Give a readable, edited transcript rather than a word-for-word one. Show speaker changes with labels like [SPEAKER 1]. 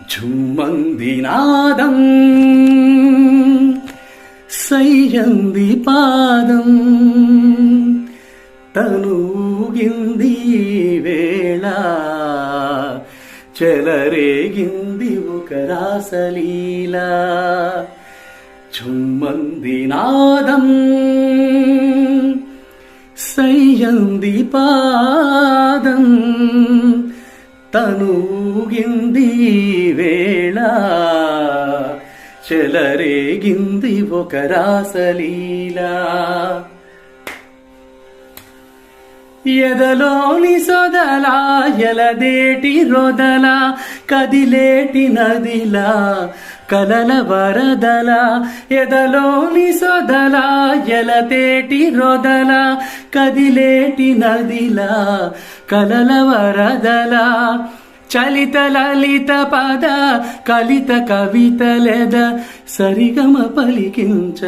[SPEAKER 1] ఝుమ్మంది నాదం సయ్యంది పాదం తనూగింది వేళ చెలరేగింది ఒక రాసలీలా ఝుమ్మంది నాదం సయ్యంది పాదం తనూగింది వేళ చెలరేగింది ఒక రాసలీలా ఎదలోని సొదలా ఎలదేటి రొదలా కదిలేటి నదిలా కలల వరదలా ఎదలోని సొదలా ఎలతేటి రొదలా కదిలేటి నదిలా కలల వరదలా చలిత లలిత పద కలిత కవితలెద సరిగమ పలికించ